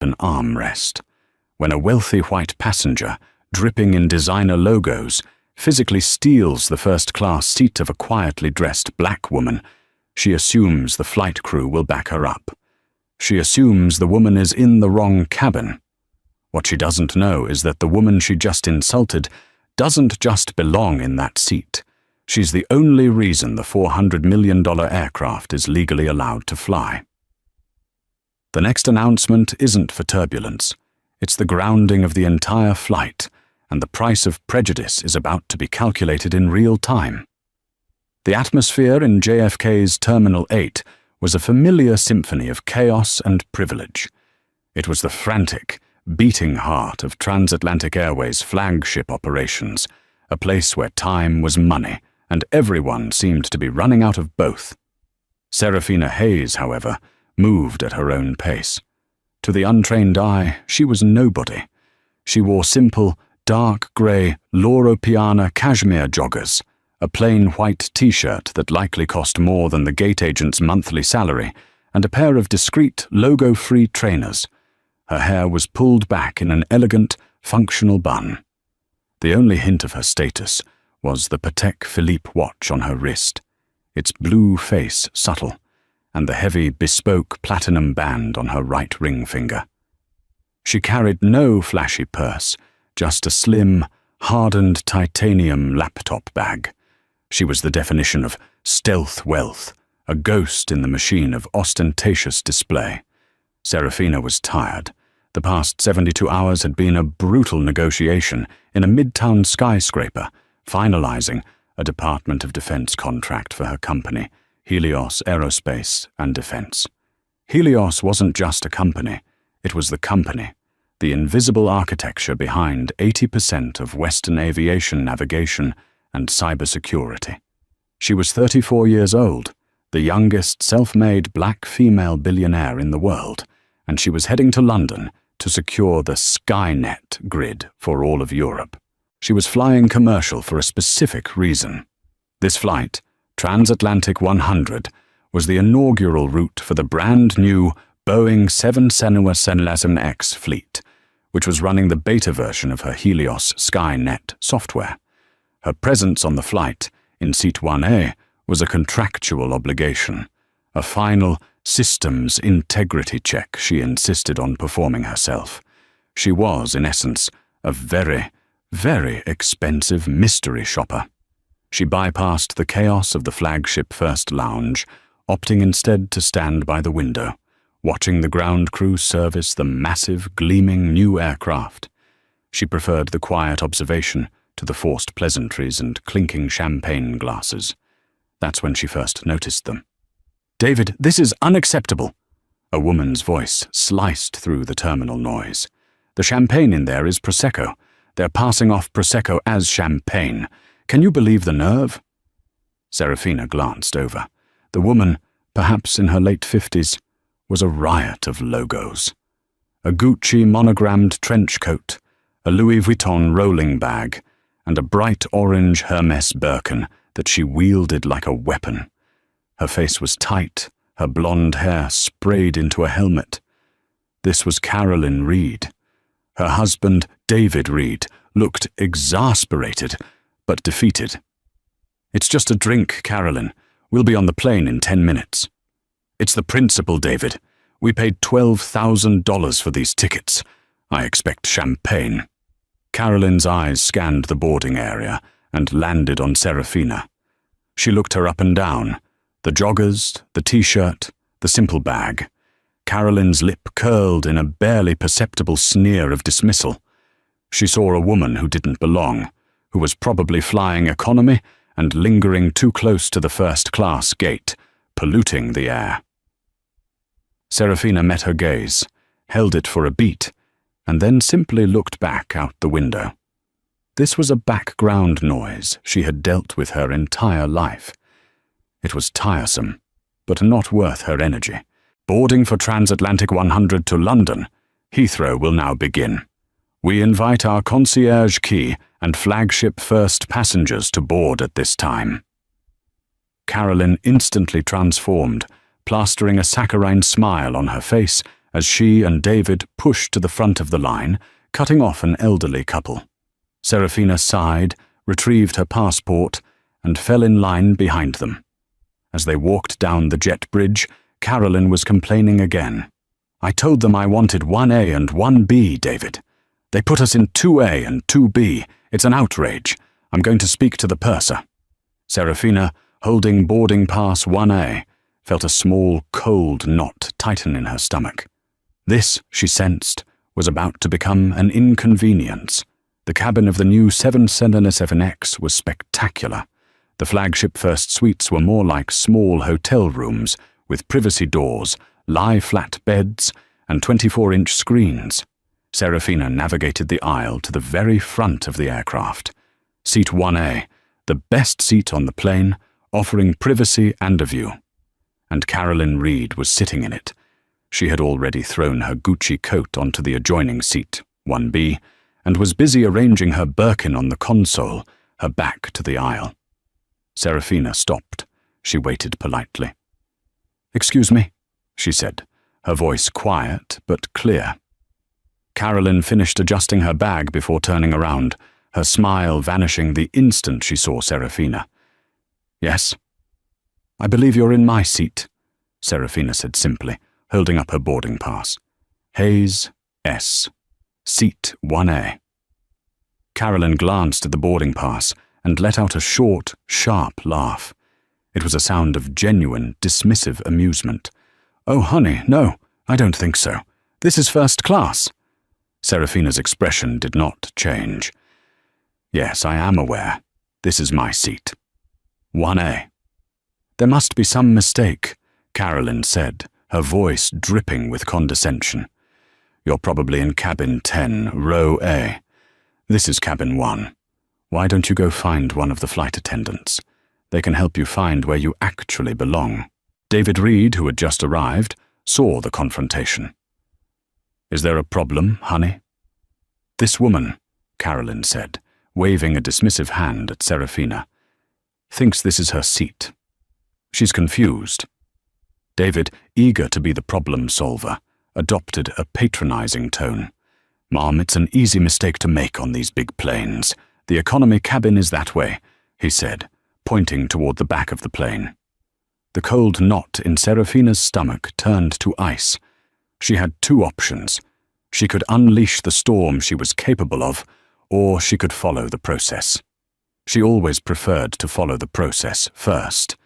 an armrest. When a wealthy white passenger, dripping in designer logos, physically steals the first-class seat of a quietly dressed black woman, she assumes the flight crew will back her up. She assumes the woman is in the wrong cabin. What she doesn't know is that the woman she just insulted doesn't just belong in that seat. She's the only reason the $400 million aircraft is legally allowed to fly. The next announcement isn't for turbulence. It's the grounding of the entire flight, and the price of prejudice is about to be calculated in real time. The atmosphere in JFK's Terminal 8 was a familiar symphony of chaos and privilege. It was the frantic, beating heart of Transatlantic Airways' flagship operations, a place where time was money, and everyone seemed to be running out of both. Serafina Hayes, however, moved at her own pace. To the untrained eye, she was nobody. She wore simple, dark grey Loro Piana cashmere joggers, a plain white t-shirt that likely cost more than the gate agent's monthly salary, and a pair of discreet, logo-free trainers. Her hair was pulled back in an elegant, functional bun. The only hint of her status was the Patek Philippe watch on her wrist, its blue face subtle, and the heavy, bespoke platinum band on her right ring finger. She carried no flashy purse, just a slim, hardened titanium laptop bag. She was the definition of stealth wealth, a ghost in the machine of ostentatious display. Serafina was tired. The past 72 hours had been a brutal negotiation in a midtown skyscraper, finalizing a Department of Defense contract for her company, Helios Aerospace and Defense. Helios wasn't just a company, it was the company, the invisible architecture behind 80% of Western aviation navigation and cybersecurity. She was 34 years old, the youngest self-made black female billionaire in the world, and she was heading to London to secure the Skynet grid for all of Europe. She was flying commercial for a specific reason. This flight, Transatlantic 100, was the inaugural route for the brand new Boeing 777X fleet, which was running the beta version of her Helios Skynet software. Her presence on the flight, in Seat 1A, was a contractual obligation, a final systems integrity check she insisted on performing herself. She was, in essence, a very, very expensive mystery shopper. She bypassed the chaos of the flagship first lounge, opting instead to stand by the window, watching the ground crew service the massive, gleaming new aircraft. She preferred the quiet observation to the forced pleasantries and clinking champagne glasses. That's when she first noticed them. "David, this is unacceptable." A woman's voice sliced through the terminal noise. "The champagne in there is Prosecco. They're passing off Prosecco as champagne. Can you believe the nerve?" Serafina glanced over. The woman, perhaps in her late 50s, was a riot of logos. A Gucci monogrammed trench coat, a Louis Vuitton rolling bag, and a bright orange Hermes Birkin that she wielded like a weapon. Her face was tight, her blonde hair sprayed into a helmet. This was Carolyn Reed. Her husband, David Reed, looked exasperated, but defeated. "It's just a drink, Carolyn. We'll be on the plane in 10 minutes. "It's the principle, David. We paid $12,000 for these tickets. I expect champagne." Carolyn's eyes scanned the boarding area and landed on Serafina. She looked her up and down, the joggers, the t-shirt, the simple bag. Carolyn's lip curled in a barely perceptible sneer of dismissal. She saw a woman who didn't belong, who was probably flying economy and lingering too close to the first-class gate, polluting the air. Serafina met her gaze, held it for a beat, and then simply looked back out the window. This was a background noise she had dealt with her entire life. It was tiresome, but not worth her energy. Boarding for Transatlantic 100 to London, Heathrow will now begin. We invite our concierge key and flagship first passengers to board at this time. Carolyn instantly transformed, plastering a saccharine smile on her face as she and David pushed to the front of the line, cutting off an elderly couple. Serafina sighed, retrieved her passport, and fell in line behind them. As they walked down the jet bridge, Carolyn was complaining again. "I told them I wanted 1A and 1B, David. They put us in 2A and 2B. It's an outrage. I'm going to speak to the purser." Serafina, holding boarding pass 1A, felt a small, cold knot tighten in her stomach. This, she sensed, was about to become an inconvenience. The cabin of the new 777X was spectacular. The flagship first suites were more like small hotel rooms with privacy doors, lie-flat beds, and 24-inch screens. Serafina navigated the aisle to the very front of the aircraft. Seat 1A, the best seat on the plane, offering privacy and a view. And Carolyn Reed was sitting in it. She had already thrown her Gucci coat onto the adjoining seat, 1B, and was busy arranging her Birkin on the console, her back to the aisle. Serafina stopped. She waited politely. "Excuse me," she said, her voice quiet but clear. Carolyn finished adjusting her bag before turning around, her smile vanishing the instant she saw Serafina. "Yes?" "I believe you're in my seat," Serafina said simply, holding up her boarding pass. "Hayes S. Seat 1A." Carolyn glanced at the boarding pass and let out a short, sharp laugh. It was a sound of genuine, dismissive amusement. "Oh, honey, no, I don't think so. This is first class." Serafina's expression did not change. "Yes, I am aware. This is my seat. 1A. "There must be some mistake," Carolyn said, her voice dripping with condescension. "You're probably in cabin 10, row A. This is cabin 1. Why don't you go find one of the flight attendants? They can help you find where you actually belong." David Reed, who had just arrived, saw the confrontation. "Is there a problem, honey?" "This woman," Carolyn said, waving a dismissive hand at Serafina, "thinks this is her seat. She's confused." David, eager to be the problem solver, adopted a patronizing tone. "Mom, it's an easy mistake to make on these big planes. The economy cabin is that way," he said, pointing toward the back of the plane. The cold knot in Serafina's stomach turned to ice. She had two options. She could unleash the storm she was capable of, or she could follow the process. She always preferred to follow the process first.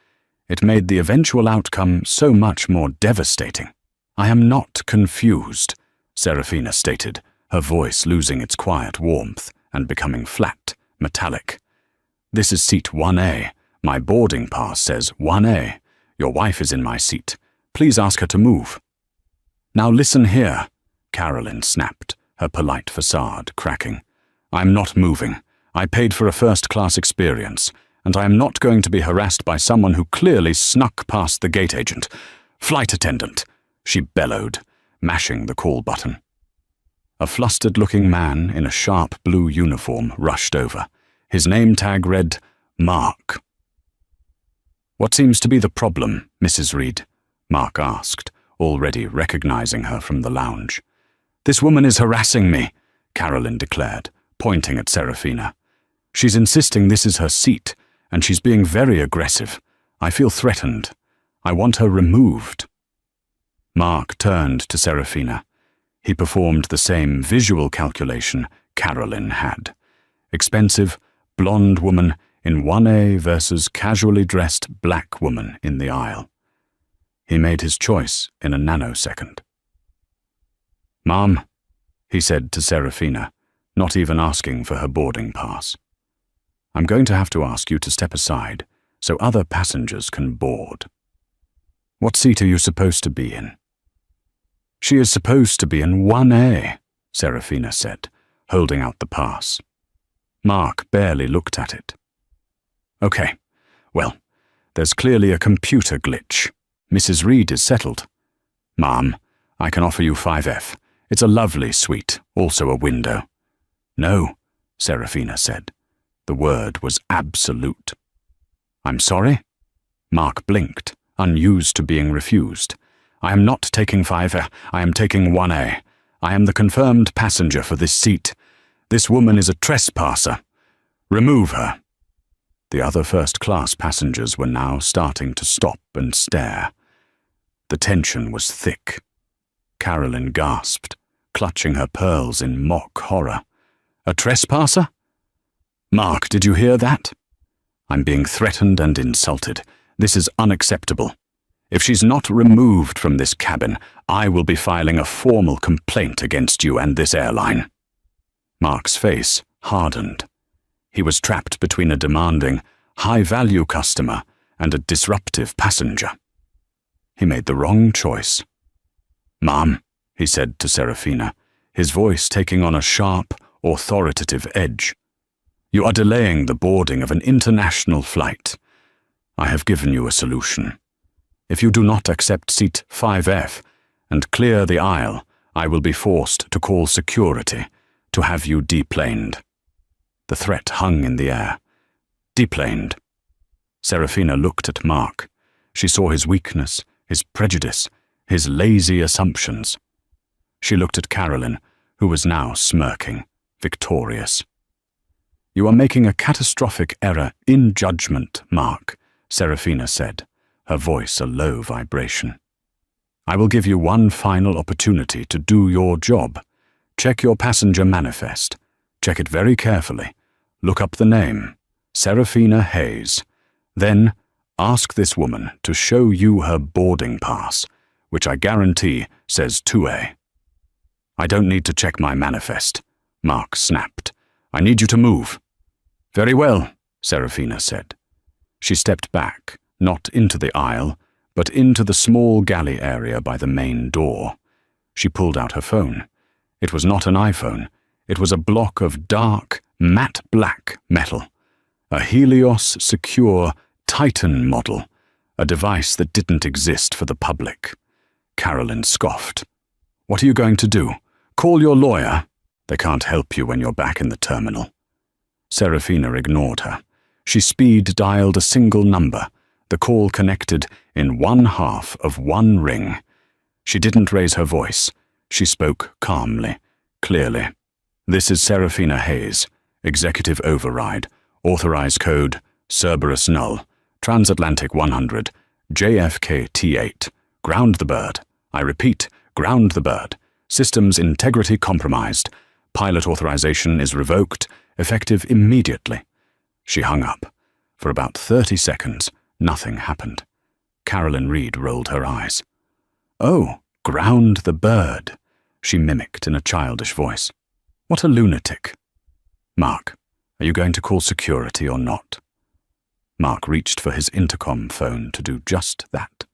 It made the eventual outcome so much more devastating. "I am not confused," Serafina stated, her voice losing its quiet warmth and becoming flat, metallic. "This is seat 1A. My boarding pass says 1A. Your wife is in my seat. Please ask her to move." "Now listen here," Carolyn snapped, her polite facade cracking. "I'm not moving. I paid for a first-class experience, and I am not going to be harassed by someone who clearly snuck past the gate agent. Flight attendant," she bellowed, mashing the call button. A flustered-looking man in a sharp blue uniform rushed over. His name tag read, "Mark." "What seems to be the problem, Mrs. Reed?" Mark asked, already recognizing her from the lounge. "This woman is harassing me," Carolyn declared, pointing at Serafina. "She's insisting this is her seat, and she's being very aggressive. I feel threatened. I want her removed." Mark turned to Serafina. He performed the same visual calculation Carolyn had. Expensive, blonde woman in 1A versus casually dressed black woman in the aisle. He made his choice in a nanosecond. "Mom," he said to Serafina, not even asking for her boarding pass, "I'm going to have to ask you to step aside so other passengers can board. What seat are you supposed to be in?" "She is supposed to be in 1A, Serafina said, holding out the pass. Mark barely looked at it. "Okay, well, there's clearly a computer glitch. Mrs. Reed is settled. Mom, I can offer you 5F. It's a lovely suite, also a window." "No," Serafina said. The word was absolute. "I'm sorry?" Mark blinked, unused to being refused. I am not taking 5A, I am taking 1A. I am the confirmed passenger for this seat. This woman is a trespasser. Remove her." The other first-class passengers were now starting to stop and stare. The tension was thick. Carolyn gasped, clutching her pearls in mock horror. "A trespasser? Mark, did you hear that? I'm being threatened and insulted. This is unacceptable. If she's not removed from this cabin, I will be filing a formal complaint against you and this airline." Mark's face hardened. He was trapped between a demanding, high-value customer and a disruptive passenger. He made the wrong choice. "Ma'am," he said to Serafina, his voice taking on a sharp, authoritative edge. "You are delaying the boarding of an international flight. I have given you a solution. If you do not accept seat 5F and clear the aisle, I will be forced to call security to have you deplaned." The threat hung in the air. Deplaned. Serafina looked at Mark. She saw his weakness, his prejudice, his lazy assumptions. She looked at Carolyn, who was now smirking, victorious. "You are making a catastrophic error in judgment, Mark," Serafina said, her voice a low vibration. "I will give you one final opportunity to do your job. Check your passenger manifest. Check it very carefully. Look up the name, Serafina Hayes. Then ask this woman to show you her boarding pass, which I guarantee says 2A. "I don't need to check my manifest," Mark snapped. "I need you to move." "Very well," Serafina said. She stepped back, not into the aisle, but into the small galley area by the main door. She pulled out her phone. It was not an iPhone. It was a block of dark, matte black metal. A Helios Secure Titan model, a device that didn't exist for the public. Carolyn scoffed. "What are you going to do? Call your lawyer? They can't help you when you're back in the terminal." Serafina ignored her. She speed-dialed a single number. The call connected in 1/2 of one ring. She didn't raise her voice. She spoke calmly, clearly. "This is Serafina Hayes. Executive override. Authorized code Cerberus null. Transatlantic 100. JFK T8. Ground the bird. I repeat, ground the bird. Systems integrity compromised. Pilot authorization is revoked. Effective immediately." She hung up. For about 30 seconds, nothing happened. Carolyn Reed rolled her eyes. "Oh, ground the bird," she mimicked in a childish voice. "What a lunatic." "Mark, are you going to call security or not?" Mark reached for his intercom phone to do just that.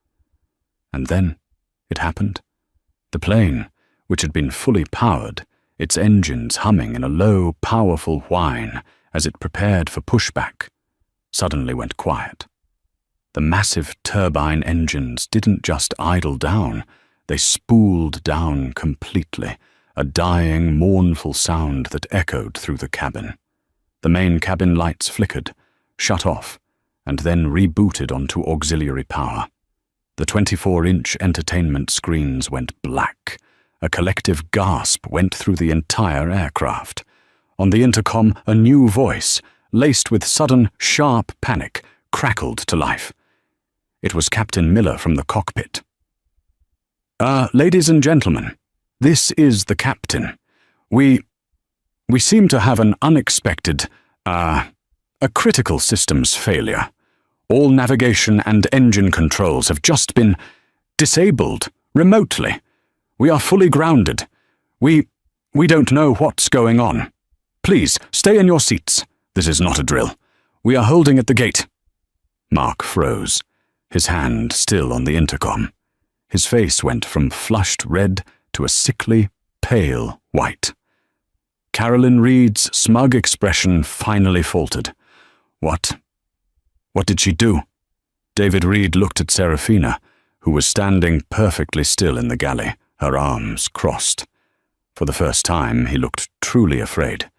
And then it happened. The plane, which had been fully powered, its engines humming in a low, powerful whine as it prepared for pushback, suddenly went quiet. The massive turbine engines didn't just idle down, they spooled down completely, a dying, mournful sound that echoed through the cabin. The main cabin lights flickered, shut off, and then rebooted onto auxiliary power. The 24-inch entertainment screens went black. A collective gasp went through the entire aircraft. On the intercom, a new voice, laced with sudden, sharp panic, crackled to life. It was Captain Miller from the cockpit. Ladies and gentlemen, this is the captain. We seem to have an unexpected, a critical systems failure. All navigation and engine controls have just been disabled remotely. We are fully grounded. We don't know what's going on. Please, stay in your seats. This is not a drill. We are holding at the gate." Mark froze, his hand still on the intercom. His face went from flushed red to a sickly, pale white. Carolyn Reed's smug expression finally faltered. What did she do?" David Reed looked at Serafina, who was standing perfectly still in the galley, her arms crossed. For the first time, he looked truly afraid.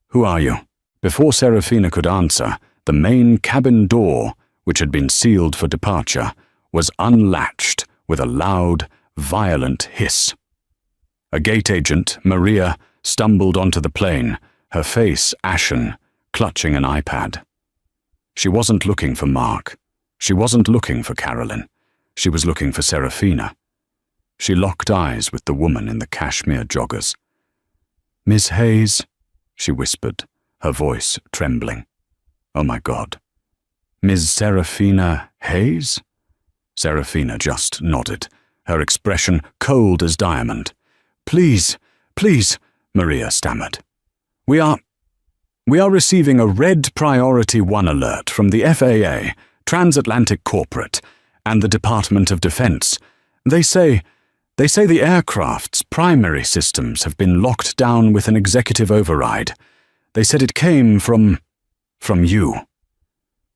"Who are you?" Before Serafina could answer, the main cabin door, which had been sealed for departure, was unlatched with a loud, violent hiss. A gate agent, Maria, stumbled onto the plane, her face ashen, clutching an iPad. She wasn't looking for Mark. She wasn't looking for Carolyn. She was looking for Serafina. She locked eyes with the woman in the cashmere joggers. "Miss Hayes," she whispered, her voice trembling. Oh my God. "Ms. Serafina Hayes?" Serafina just nodded, her expression cold as diamond. Please," Maria stammered. We are receiving a red priority 1 alert from the FAA, Transatlantic Corporate, and the Department of Defense. They say the aircraft's primary systems have been locked down with an executive override. They said it came from you."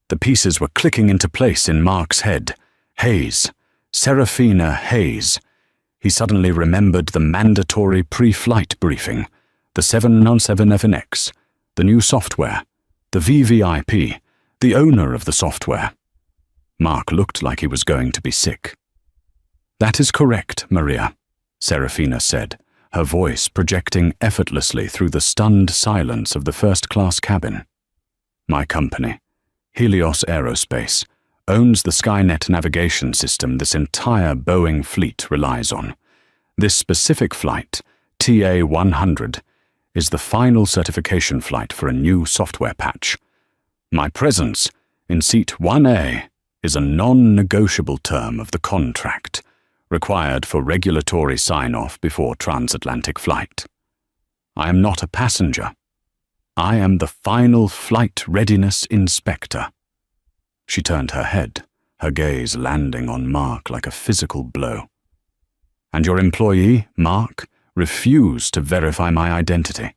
The pieces were clicking into place in Mark's head. Hayes. Serafina Hayes. He suddenly remembered the mandatory pre-flight briefing, the 797FNX, the new software, the VVIP, the owner of the software. Mark looked like he was going to be sick. "That is correct, Maria," Serafina said, her voice projecting effortlessly through the stunned silence of the first-class cabin. "My company, Helios Aerospace, owns the Skynet navigation system this entire Boeing fleet relies on. This specific flight, TA-100, is the final certification flight for a new software patch. My presence in seat 1A is a non-negotiable term of the contract, required for regulatory sign-off before transatlantic flight. I am not a passenger. I am the final flight readiness inspector." She turned her head, her gaze landing on Mark like a physical blow. "And your employee, Mark, refused to verify my identity.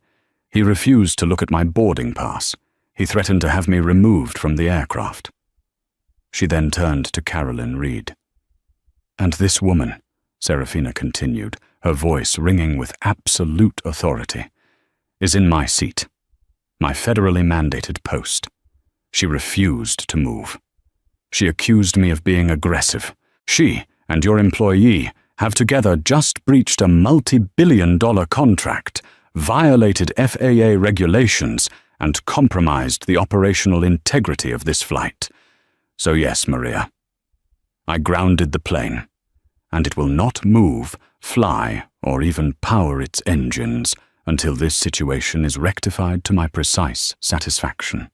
He refused to look at my boarding pass. He threatened to have me removed from the aircraft." She then turned to Carolyn Reed. "And this woman," Serafina continued, her voice ringing with absolute authority, "is in my seat, my federally mandated post. She refused to move. She accused me of being aggressive. She and your employee have together just breached a multi-billion-dollar contract, violated FAA regulations, and compromised the operational integrity of this flight. So yes, Maria, I grounded the plane, and it will not move, fly, or even power its engines until this situation is rectified to my precise satisfaction."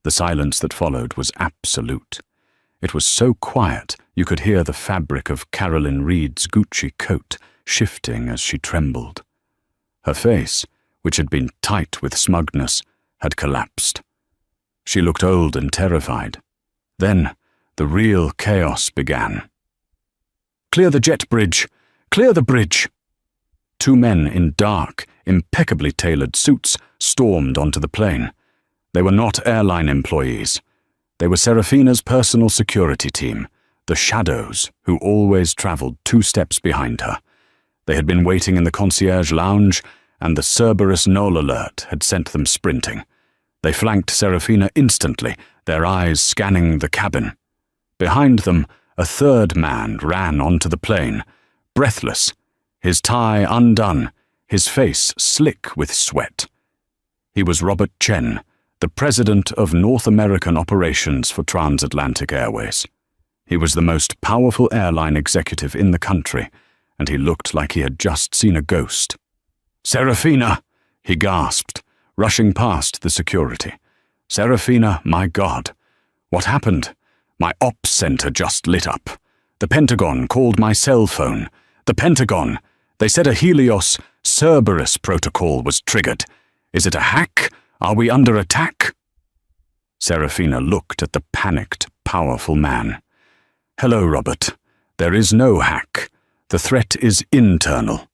The silence that followed was absolute. It was so quiet you could hear the fabric of Carolyn Reed's Gucci coat shifting as she trembled. Her face, which had been tight with smugness, had collapsed. She looked old and terrified. Then the real chaos began. "Clear the jet bridge! Clear the bridge!" 2 men in dark, impeccably tailored suits stormed onto the plane. They were not airline employees. They were Serafina's personal security team, the Shadows, who always traveled 2 steps behind her. They had been waiting in the concierge lounge, and the Cerberus Null alert had sent them sprinting. They flanked Serafina instantly, their eyes scanning the cabin. Behind them, a 3rd man ran onto the plane, breathless, his tie undone, his face slick with sweat. He was Robert Chen, the president of North American operations for Transatlantic Airways. He was the most powerful airline executive in the country, and he looked like he had just seen a ghost. "Serafina!" he gasped, rushing past the security. "Serafina, my God! What happened? My ops center just lit up. The Pentagon called my cell phone. The Pentagon! They said a Helios Cerberus protocol was triggered. Is it a hack? Are we under attack?" Serafina looked at the panicked, powerful man. "Hello, Robert. There is no hack. The threat is internal."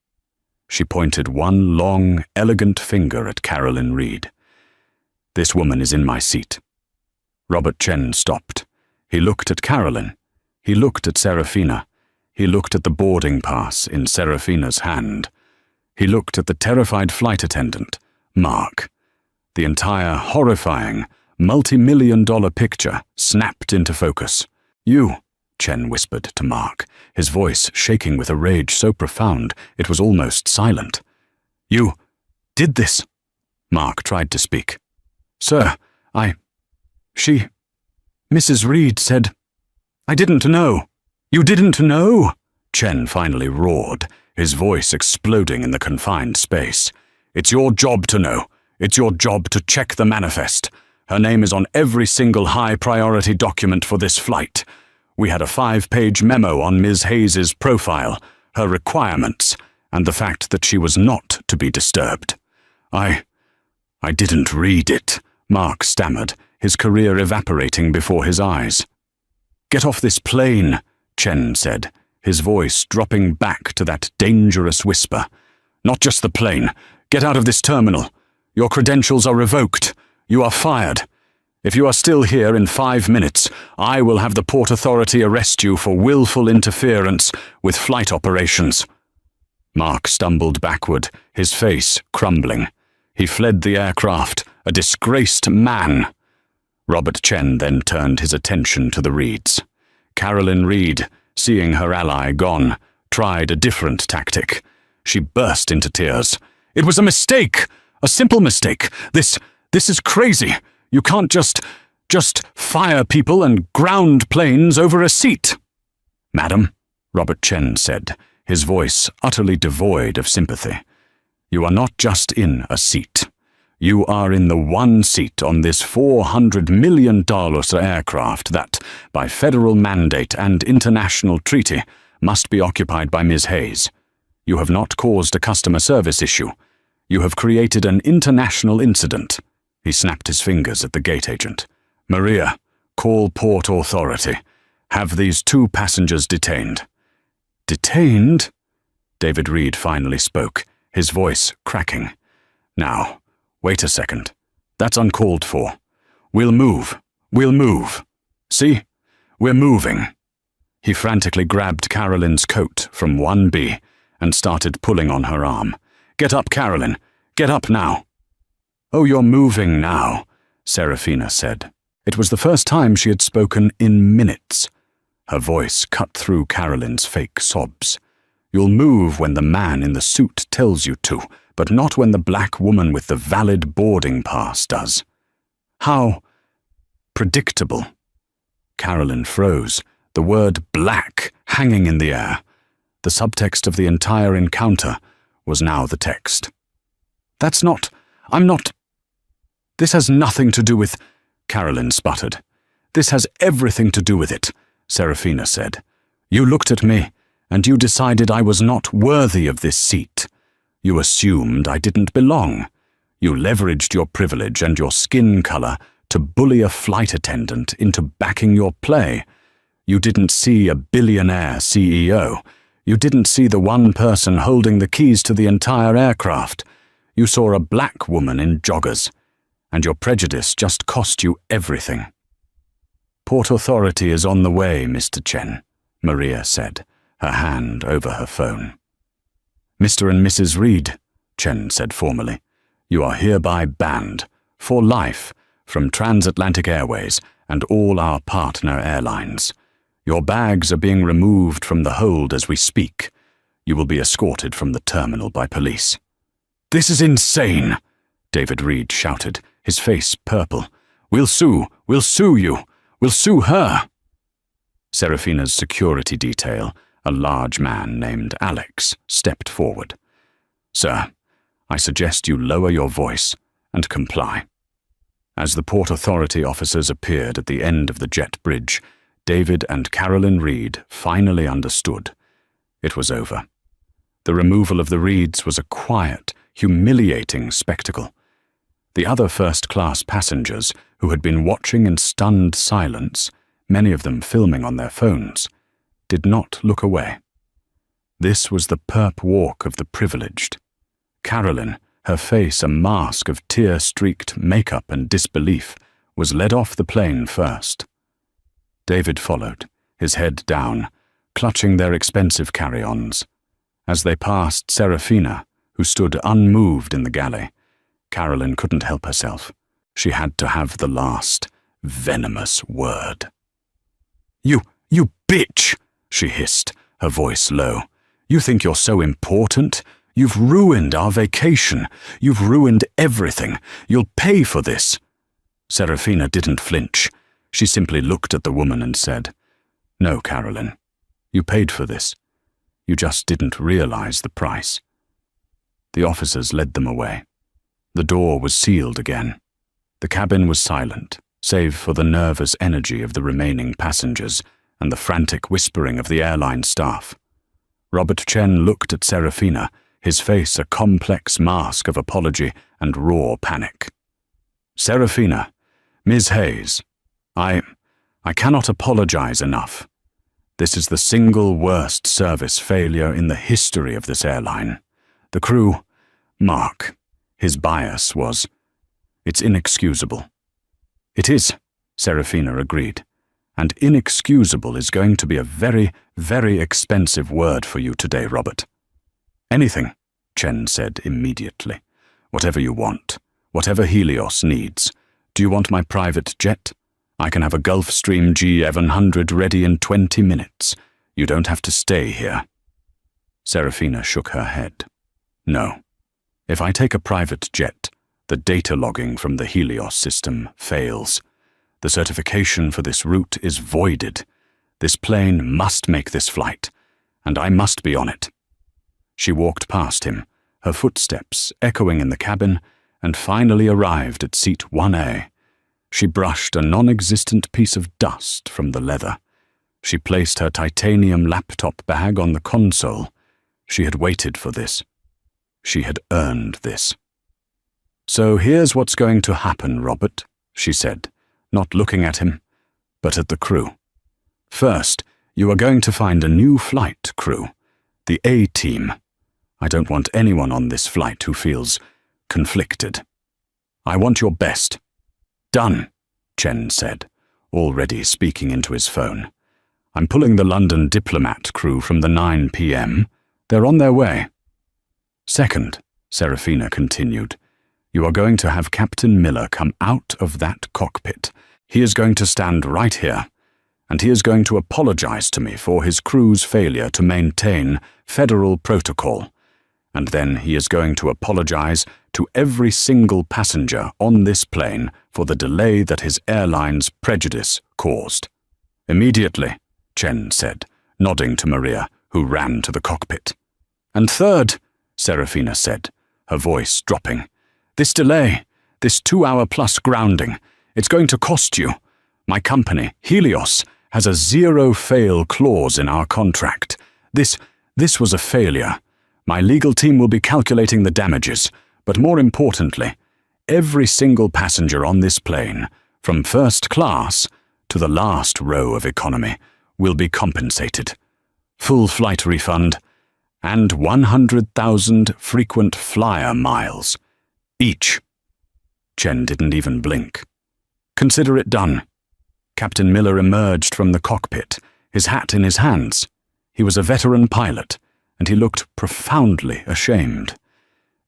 She pointed one long, elegant finger at Carolyn Reed. "This woman is in my seat." Robert Chen stopped. He looked at Carolyn. He looked at Serafina. He looked at the boarding pass in Serafina's hand. He looked at the terrified flight attendant, Mark. The entire horrifying, multi-million-dollar picture snapped into focus. "You, Chen whispered to Mark, his voice shaking with a rage so profound it was almost silent. "You did this?" Mark tried to speak. "Sir, Mrs. Reed said, I didn't know." "You didn't know?" Chen finally roared, his voice exploding in the confined space. "It's your job to know. It's your job to check the manifest. Her name is on every single high-priority document for this flight. We had a 5-page memo on Ms. Hayes's profile, her requirements, and the fact that she was not to be disturbed. I didn't read it," Mark stammered, his career evaporating before his eyes. "Get off this plane," Chen said, his voice dropping back to that dangerous whisper. "Not just the plane. Get out of this terminal. Your credentials are revoked. You are fired. If you are still here in 5 minutes, I will have the Port Authority arrest you for willful interference with flight operations." Mark stumbled backward, his face crumbling. He fled the aircraft, a disgraced man. Robert Chen then turned his attention to the Reeds. Carolyn Reed, seeing her ally gone, tried a different tactic. She burst into tears. "It was a mistake! A simple mistake! This is crazy! You can't just fire people and ground planes over a seat." "Madam," Robert Chen said, his voice utterly devoid of sympathy, "you are not just in a seat. You are in the one seat on this $400 million aircraft that, by federal mandate and international treaty, must be occupied by Ms. Hayes. You have not caused a customer service issue. You have created an international incident." He snapped his fingers at the gate agent. "Maria, call Port Authority. Have these 2 passengers detained." "Detained?" David Reed finally spoke, his voice cracking. "Now, wait a second. That's uncalled for. We'll move. See? We're moving." He frantically grabbed Carolyn's coat from 1B and started pulling on her arm. "Get up, Carolyn. Get up now." "Oh, you're moving now," Serafina said. It was the first time she had spoken in minutes. Her voice cut through Carolyn's fake sobs. "You'll move when the man in the suit tells you to, but not when the black woman with the valid boarding pass does." "How predictable." Carolyn froze, the word black hanging in the air. The subtext of the entire encounter was now the text. I'm not... "This has nothing to do with..." Carolyn sputtered. "This has everything to do with it," Serafina said. "You looked at me, and you decided I was not worthy of this seat. You assumed I didn't belong. You leveraged your privilege and your skin color to bully a flight attendant into backing your play. You didn't see a billionaire CEO. You didn't see the one person holding the keys to the entire aircraft. You saw a black woman in joggers, and your prejudice just cost you everything." "Port Authority is on the way, Mr. Chen," Maria said, her hand over her phone. "Mr. and Mrs. Reed," Chen said formally, "you are hereby banned, for life, from Transatlantic Airways and all our partner airlines. Your bags are being removed from the hold as we speak. You will be escorted from the terminal by police." "This is insane," David Reed shouted, his face purple. We'll sue you. We'll sue her." Serafina's security detail, a large man named Alex, stepped forward. "Sir, I suggest you lower your voice and comply." As the Port Authority officers appeared at the end of the jet bridge, David and Carolyn Reed finally understood. It was over. The removal of the Reeds was a quiet, humiliating spectacle. The other first-class passengers, who had been watching in stunned silence, many of them filming on their phones, did not look away. This was the perp walk of the privileged. Carolyn, her face a mask of tear-streaked makeup and disbelief, was led off the plane first. David followed, his head down, clutching their expensive carry-ons. As they passed Serafina, who stood unmoved in the galley, Carolyn couldn't help herself. She had to have the last, venomous word. "You bitch!" she hissed, her voice low. "You think you're so important? You've ruined our vacation. You've ruined everything. You'll pay for this." Serafina didn't flinch. She simply looked at the woman and said, "No, Carolyn. You paid for this. You just didn't realize the price." The officers led them away. The door was sealed again. The cabin was silent, save for the nervous energy of the remaining passengers and the frantic whispering of the airline staff. Robert Chen looked at Serafina, his face a complex mask of apology and raw panic. "Serafina, Ms. Hayes, I cannot apologize enough. This is the single worst service failure in the history of this airline. The crew, Mark, his bias was, it's inexcusable." "It is," Serafina agreed, "and inexcusable is going to be a very, very expensive word for you today, Robert." "Anything," Chen said immediately. "Whatever you want, whatever Helios needs. Do you want my private jet? I can have a Gulfstream G700 ready in 20 minutes. You don't have to stay here." Serafina shook her head. "No. If I take a private jet, the data logging from the Helios system fails. The certification for this route is voided. This plane must make this flight, and I must be on it." She walked past him, her footsteps echoing in the cabin, and finally arrived at seat 1A. She brushed a non-existent piece of dust from the leather. She placed her titanium laptop bag on the console. She had waited for this. She had earned this. "So here's what's going to happen, Robert," she said, not looking at him, but at the crew. "First, you are going to find a new flight crew, the A-team. I don't want anyone on this flight who feels conflicted. I want your best." "Done," Chen said, already speaking into his phone. "I'm pulling the London Diplomat crew from the 9 p.m. They're on their way." "Second," Serafina continued, "you are going to have Captain Miller come out of that cockpit. He is going to stand right here, and he is going to apologize to me for his crew's failure to maintain federal protocol. And then he is going to apologize to every single passenger on this plane for the delay that his airline's prejudice caused." "Immediately," Chen said, nodding to Maria, who ran to the cockpit. "And third," Serafina said, her voice dropping, "this delay, this 2-hour-plus grounding, it's going to cost you. My company, Helios, has a zero-fail clause in our contract. This was a failure. My legal team will be calculating the damages, but more importantly, every single passenger on this plane, from first class to the last row of economy, will be compensated. Full flight refund, and 100,000 frequent flyer miles, each." Chen didn't even blink. "Consider it done." Captain Miller emerged from the cockpit, his hat in his hands. He was a veteran pilot, and he looked profoundly ashamed.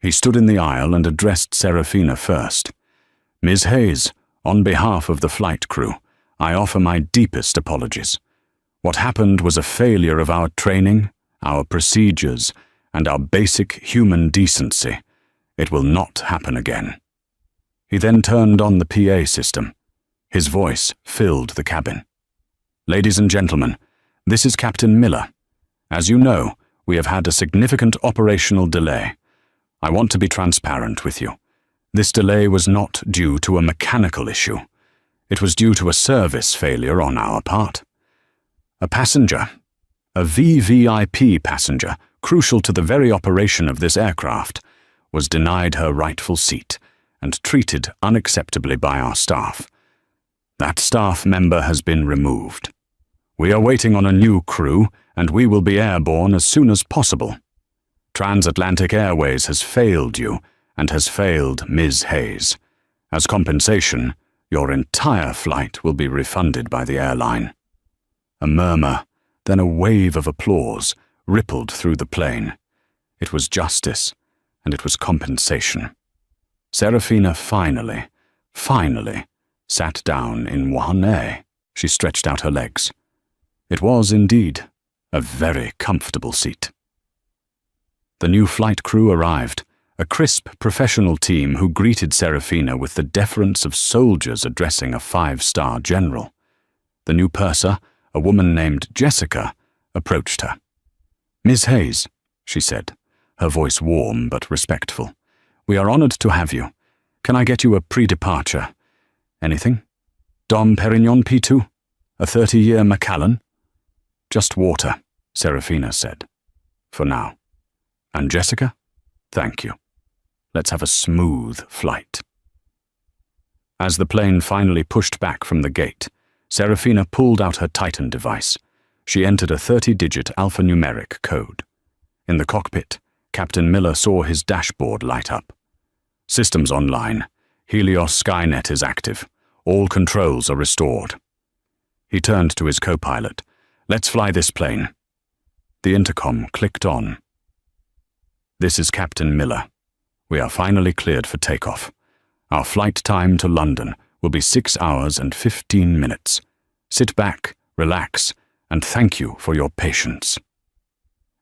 He stood in the aisle and addressed Serafina first. "Ms. Hayes, on behalf of the flight crew, I offer my deepest apologies. What happened was a failure of our training, our procedures, and our basic human decency. It will not happen again." He then turned on the PA system. His voice filled the cabin. "Ladies and gentlemen, this is Captain Miller. As you know, we have had a significant operational delay. I want to be transparent with you. This delay was not due to a mechanical issue. It was due to a service failure on our part. A passenger, a VVIP passenger, crucial to the very operation of this aircraft, was denied her rightful seat and treated unacceptably by our staff. That staff member has been removed. We are waiting on a new crew, and we will be airborne as soon as possible. Transatlantic Airways has failed you and has failed Ms. Hayes. As compensation, your entire flight will be refunded by the airline." A murmur, then a wave of applause, rippled through the plane. It was justice, and it was compensation. Serafina finally sat down in 1A. She stretched out her legs. It was indeed a very comfortable seat. The new flight crew arrived, a crisp professional team who greeted Serafina with the deference of soldiers addressing a 5-star general. The new purser, a woman named Jessica, approached her. "Miss Hayes," she said, her voice warm but respectful, "we are honored to have you. Can I get you a pre-departure? Anything? Dom Perignon P2? A 30-year Macallan?" "Just water," Serafina said. "For now. And Jessica? Thank you. Let's have a smooth flight." As the plane finally pushed back from the gate, Serafina pulled out her Titan device. She entered a 30-digit alphanumeric code. In the cockpit, Captain Miller saw his dashboard light up. "Systems online. Helios Skynet is active. All controls are restored." He turned to his co-pilot. "Let's fly this plane." The intercom clicked on. "This is Captain Miller. We are finally cleared for takeoff. Our flight time to London will be 6 hours and 15 minutes. Sit back, relax, and thank you for your patience."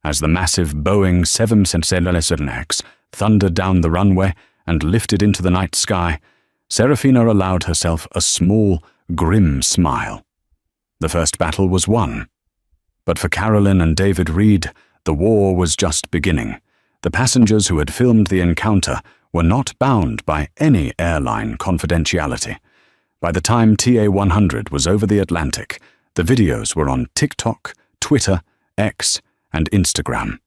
As the massive Boeing 777X thundered down the runway and lifted into the night sky, Serafina allowed herself a small, grim smile. The first battle was won. But for Carolyn and David Reed, the war was just beginning. The passengers who had filmed the encounter were not bound by any airline confidentiality. By the time TA-100 was over the Atlantic, the videos were on TikTok, Twitter, X, and Instagram.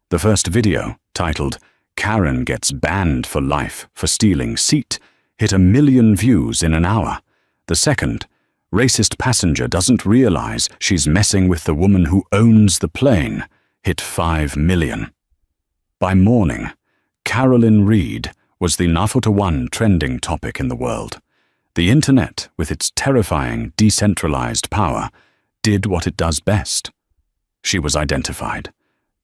The first video, titled "Karen Gets Banned for Life for Stealing Seat," hit 1 million views in an hour. The second, "Racist Passenger Doesn't Realize She's Messing with the Woman Who Owns the Plane," hit 5 million. By morning, Carolyn Reed was the #1 trending topic in the world. The internet, with its terrifying decentralized power, did what it does best. She was identified.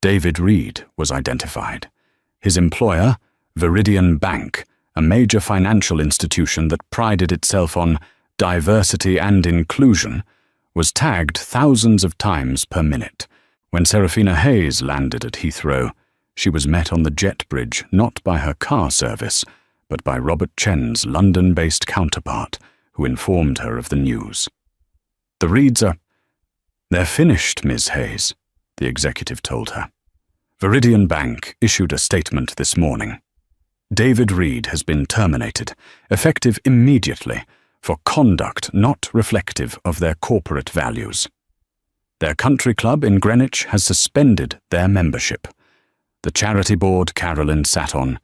David Reed was identified. His employer, Viridian Bank, a major financial institution that prided itself on diversity and inclusion, was tagged thousands of times per minute. When Serafina Hayes landed at Heathrow, she was met on the jet bridge not by her car service, but by Robert Chen's London-based counterpart, who informed her of the news. "The Reeds are—" "They're finished, Ms. Hayes," the executive told her. "Viridian Bank issued a statement this morning. David Reed has been terminated, effective immediately, for conduct not reflective of their corporate values. Their country club in Greenwich has suspended their membership. The charity board Carolyn sat on,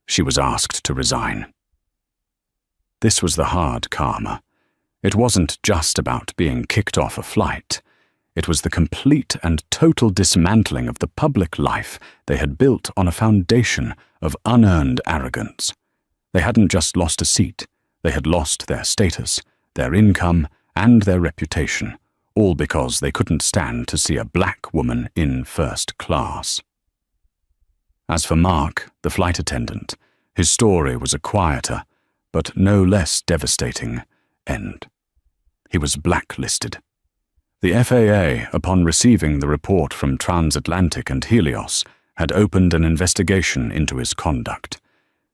she was asked to resign." This was the hard karma. It wasn't just about being kicked off a flight. It was the complete and total dismantling of the public life they had built on a foundation of unearned arrogance. They hadn't just lost a seat, they had lost their status, their income, and their reputation, all because they couldn't stand to see a black woman in first class. As for Mark, the flight attendant, his story was a quieter, but no less devastating, end. He was blacklisted. The FAA, upon receiving the report from Transatlantic and Helios, had opened an investigation into his conduct.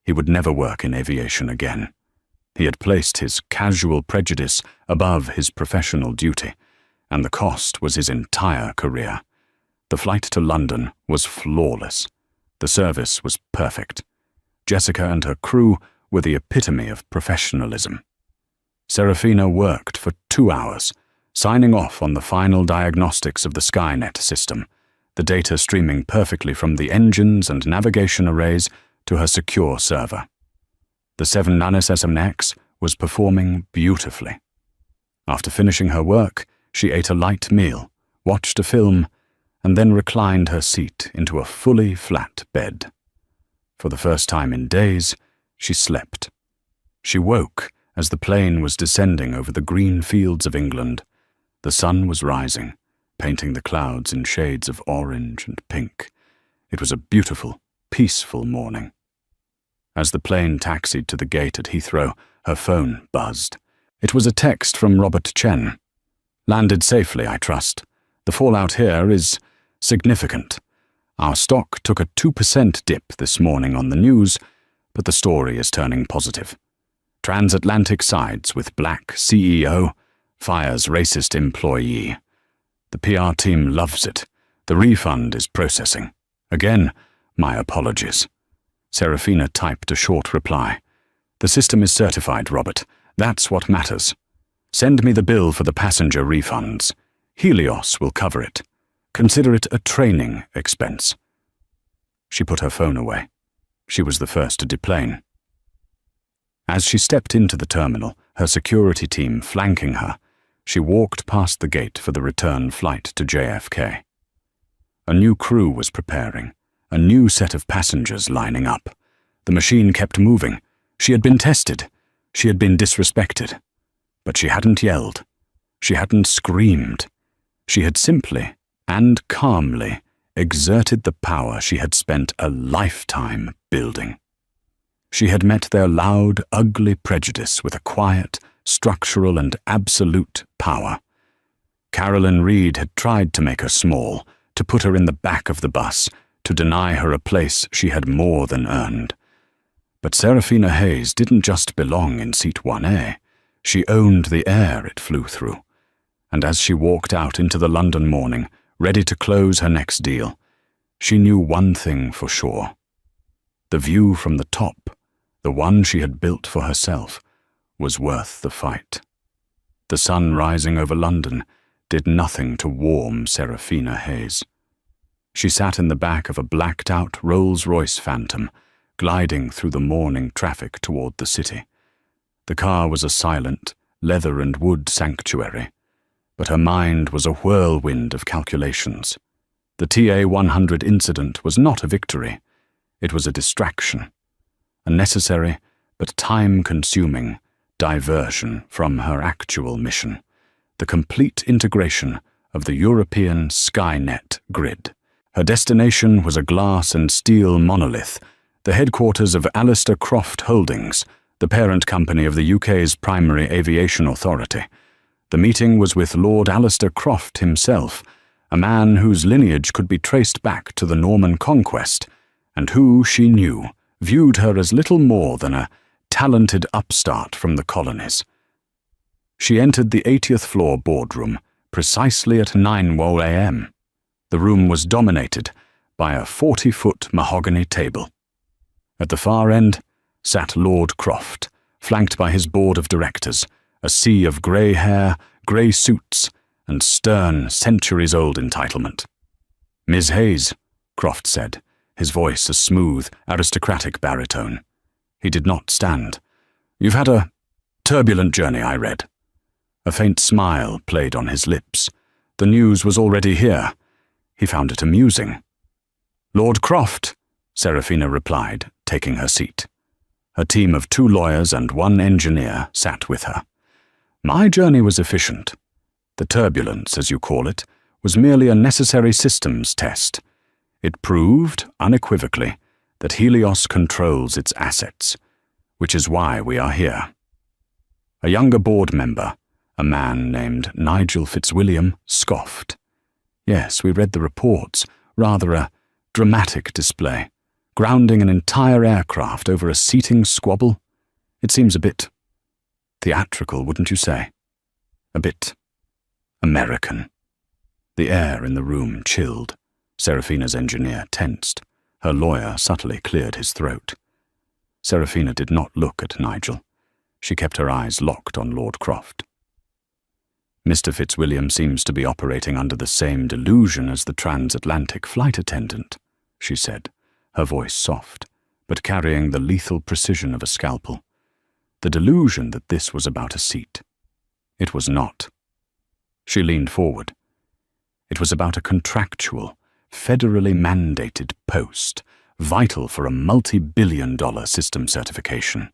He would never work in aviation again. He had placed his casual prejudice above his professional duty, and the cost was his entire career. The flight to London was flawless. The service was perfect. Jessica and her crew were the epitome of professionalism. Serafina worked for 2 hours, signing off on the final diagnostics of the Skynet system, the data streaming perfectly from the engines and navigation arrays to her secure server. The 777X was performing beautifully. After finishing her work, she ate a light meal, watched a film, and then reclined her seat into a fully flat bed. For the first time in days, she slept. She woke as the plane was descending over the green fields of England. The sun was rising, painting the clouds in shades of orange and pink. It was a beautiful, peaceful morning. As the plane taxied to the gate at Heathrow, her phone buzzed. It was a text from Robert Chen. "Landed safely, I trust. The fallout here is significant. Our stock took a 2% dip this morning on the news, but the story is turning positive. Transatlantic sides with black CEO, fires racist employee. The PR team loves it. The refund is processing. Again, my apologies. Serafina typed a short reply. The system is certified, Robert. That's what matters. Send me the bill for the passenger refunds. Helios will cover it. Consider it a training expense. She put her phone away. She was the first to deplane. As she stepped into the terminal, her security team flanking her, she walked past the gate for the return flight to JFK. A new crew was preparing, a new set of passengers lining up. The machine kept moving. She had been tested. She had been disrespected. But she hadn't yelled. She hadn't screamed. She had simply and calmly exerted the power she had spent a lifetime building. She had met their loud, ugly prejudice with a quiet, structural and absolute power. Carolyn Reed had tried to make her small, to put her in the back of the bus, to deny her a place she had more than earned. But Serafina Hayes didn't just belong in seat 1A. She owned the air it flew through. And as she walked out into the London morning, ready to close her next deal, she knew one thing for sure. The view from the top, the one she had built for herself, was worth the fight. The sun rising over London did nothing to warm Serafina Hayes. She sat in the back of a blacked-out Rolls-Royce Phantom, gliding through the morning traffic toward the city. The car was a silent, leather and wood sanctuary, but her mind was a whirlwind of calculations. The TA-100 incident was not a victory. It was a distraction, a necessary but time-consuming diversion from her actual mission, the complete integration of the European Skynet grid. Her destination was a glass and steel monolith, the headquarters of Alistair Croft Holdings, the parent company of the UK's primary aviation authority. The meeting was with Lord Alistair Croft himself, a man whose lineage could be traced back to the Norman Conquest, and who, she knew, viewed her as little more than a talented upstart from the colonies. She entered the 80th floor boardroom precisely at 9 a.m. The room was dominated by a 40-foot mahogany table. At the far end sat Lord Croft, flanked by his board of directors, a sea of grey hair, grey suits, and stern, centuries-old entitlement. "Ms. Hayes," Croft said, his voice a smooth, aristocratic baritone. He did not stand. "You've had a turbulent journey, I read." A faint smile played on his lips. The news was already here. He found it amusing. "Lord Croft," Serafina replied, taking her seat. Her team of 2 lawyers and 1 engineer sat with her. "My journey was efficient. The turbulence, as you call it, was merely a necessary systems test. It proved, unequivocally, that Helios controls its assets, which is why we are here." A younger board member, a man named Nigel Fitzwilliam, scoffed. "Yes, we read the reports. Rather a dramatic display. Grounding an entire aircraft over a seating squabble. It seems a bit theatrical, wouldn't you say? A bit American." The air in the room chilled. Serafina's engineer tensed. Her lawyer subtly cleared his throat. Serafina did not look at Nigel. She kept her eyes locked on Lord Croft. "Mr. Fitzwilliam seems to be operating under the same delusion as the transatlantic flight attendant," she said, her voice soft, but carrying the lethal precision of a scalpel. The delusion that this was about a seat. It was not. She leaned forward. It was about a contractual, federally mandated post, vital for a multi-billion-dollar system certification.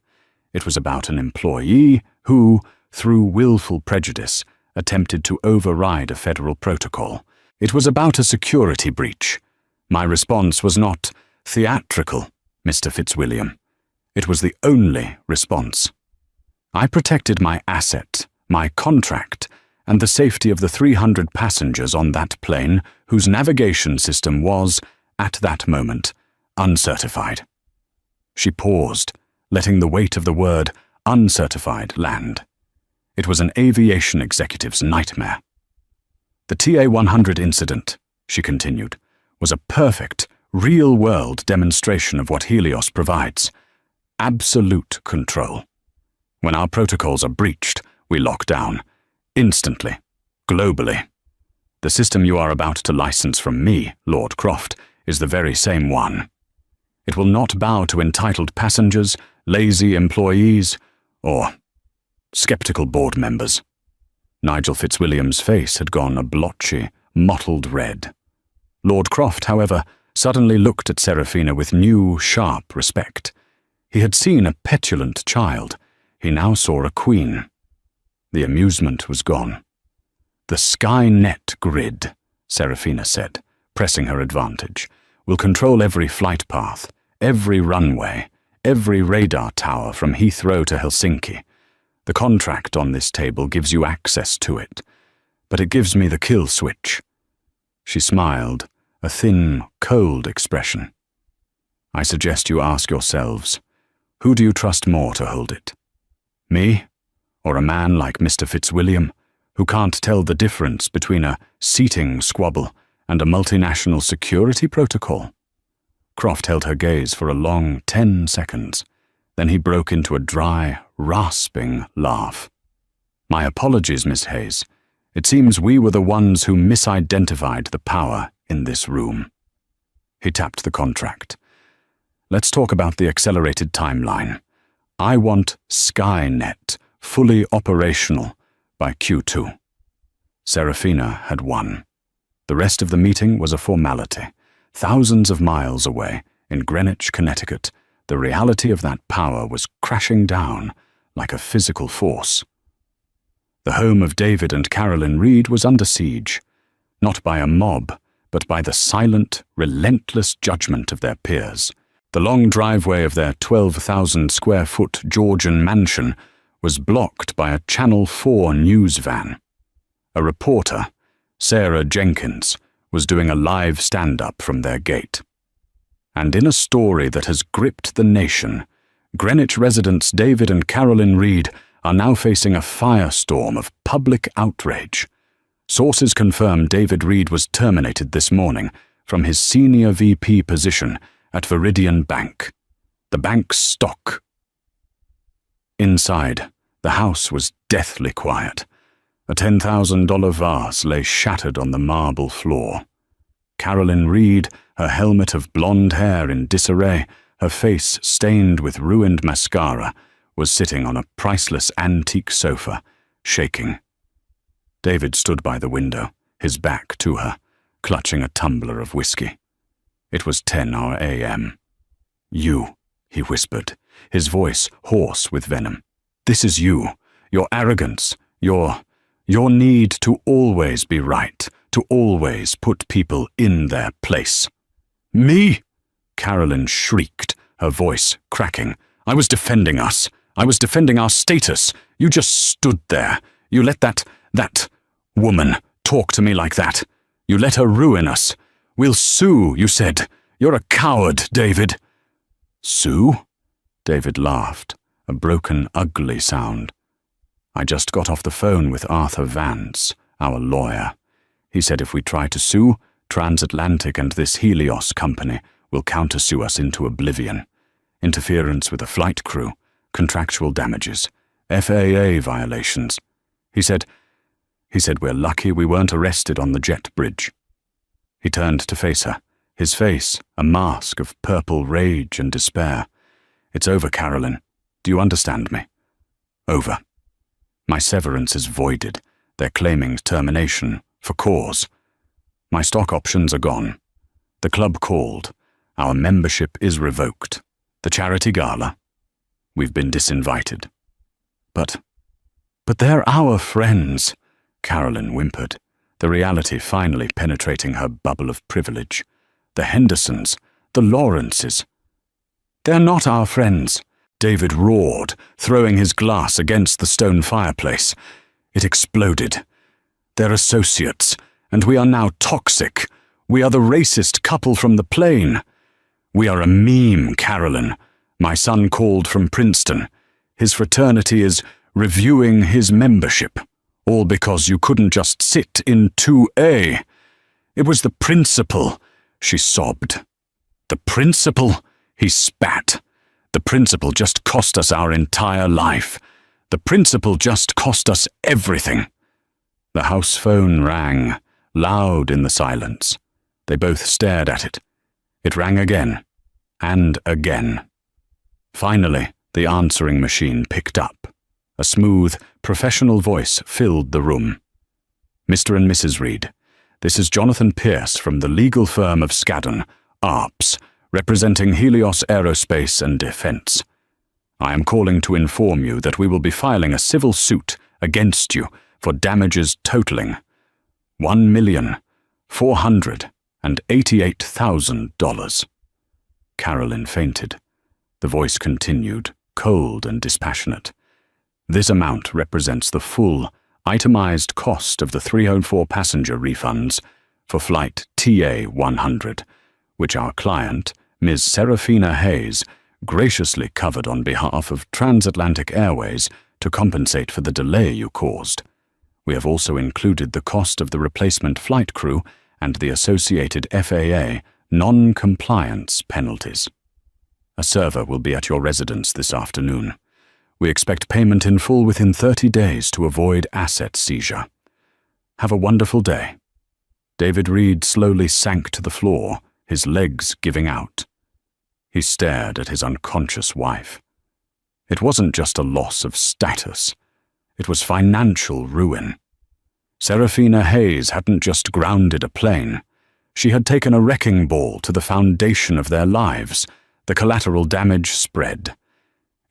It was about an employee who, through willful prejudice, attempted to override a federal protocol. It was about a security breach. My response was not theatrical, Mr. Fitzwilliam. It was the only response. I protected my asset, my contract, and the safety of the 300 passengers on that plane whose navigation system was, at that moment, uncertified. She paused, letting the weight of the word uncertified land. It was an aviation executive's nightmare. The TA-100 incident, she continued, was a perfect, real-world demonstration of what Helios provides. Absolute control. When our protocols are breached, we lock down. Instantly. Globally. The system you are about to license from me, Lord Croft, is the very same one. It will not bow to entitled passengers, lazy employees, or skeptical board members. Nigel Fitzwilliam's face had gone a blotchy, mottled red. Lord Croft, however, suddenly looked at Seraphina with new, sharp respect. He had seen a petulant child. He now saw a queen. The amusement was gone. "The Skynet grid," Seraphina said, pressing her advantage, "will control every flight path, every runway, every radar tower from Heathrow to Helsinki. The contract on this table gives you access to it, but it gives me the kill switch." She smiled, a thin, cold expression. "I suggest you ask yourselves, who do you trust more to hold it? Me, or a man like Mr. Fitzwilliam, who can't tell the difference between a seating squabble and a multinational security protocol?" Croft held her gaze for a long 10 seconds. Then he broke into a dry, rasping laugh. "My apologies, Miss Hayes. It seems we were the ones who misidentified the power in this room." He tapped the contract. "Let's talk about the accelerated timeline. I want Skynet fully operational by Q2. Seraphina had won. The rest of the meeting was a formality. Thousands of miles away, in Greenwich, Connecticut, the reality of that power was crashing down like a physical force. The home of David and Carolyn Reed was under siege, not by a mob, but by the silent, relentless judgment of their peers. The long driveway of their 12,000-square-foot Georgian mansion was blocked by a Channel 4 news van. A reporter, Sarah Jenkins, was doing a live stand-up from their gate. And in a story that has gripped the nation, Greenwich residents David and Carolyn Reed are now facing a firestorm of public outrage. Sources confirm David Reed was terminated this morning from his senior VP position at Viridian Bank. The bank's stock. Inside, the house was deathly quiet. A $10,000 vase lay shattered on the marble floor. Carolyn Reed, her helmet of blonde hair in disarray, her face stained with ruined mascara, was sitting on a priceless antique sofa, shaking. David stood by the window, his back to her, clutching a tumbler of whiskey. It was 10 a.m. "You," he whispered, his voice hoarse with venom. "This is you, your arrogance, your need to always be right, to always put people in their place." "Me?" Carolyn shrieked, her voice cracking. "I was defending us. I was defending our status. You just stood there. You let that woman talk to me like that. You let her ruin us. We'll sue, you said. You're a coward, David." "Sue?" David laughed, a broken, ugly sound. "I just got off the phone with Arthur Vance, our lawyer. He said if we try to sue, Transatlantic and this Helios company will countersue us into oblivion. Interference with a flight crew, contractual damages, FAA violations. He said we're lucky we weren't arrested on the jet bridge." He turned to face her, his face a mask of purple rage and despair. "It's over, Carolyn. Do you understand me? Over. My severance is voided. They're claiming termination for cause. My stock options are gone. The club called. Our membership is revoked. The charity gala. We've been disinvited. But they're our friends," Carolyn whimpered, the reality finally penetrating her bubble of privilege. "The Hendersons, the Lawrences." "They're not our friends," David roared, throwing his glass against the stone fireplace. It exploded. They're associates, and we are now toxic. We are the racist couple from the plane. We are a meme, Carolyn. My son called from Princeton. His fraternity is reviewing his membership, all because you couldn't just sit in 2A. It was the principal, she sobbed. The principal? He spat. The principal just cost us our entire life. The principal just cost us everything. The house phone rang, loud in the silence. They both stared at it. It rang again, and again. Finally, the answering machine picked up. A smooth, professional voice filled the room. Mr. and Mrs. Reed, this is Jonathan Pierce from the legal firm of Skadden, ARPS, representing Helios Aerospace and Defense. I am calling to inform you that we will be filing a civil suit against you for damages totaling $1,488,000. Carolyn fainted. The voice continued, cold and dispassionate. This amount represents the full, itemized cost of the 304 passenger refunds for flight TA-100, which our client, Ms. Serafina Hayes, graciously covered on behalf of Transatlantic Airways to compensate for the delay you caused. We have also included the cost of the replacement flight crew and the associated FAA non-compliance penalties. A server will be at your residence this afternoon. We expect payment in full within 30 days to avoid asset seizure. Have a wonderful day. David Reed slowly sank to the floor, his legs giving out. He stared at his unconscious wife. It wasn't just a loss of status. It was financial ruin. Serafina Hayes hadn't just grounded a plane. She had taken a wrecking ball to the foundation of their lives. The collateral damage spread.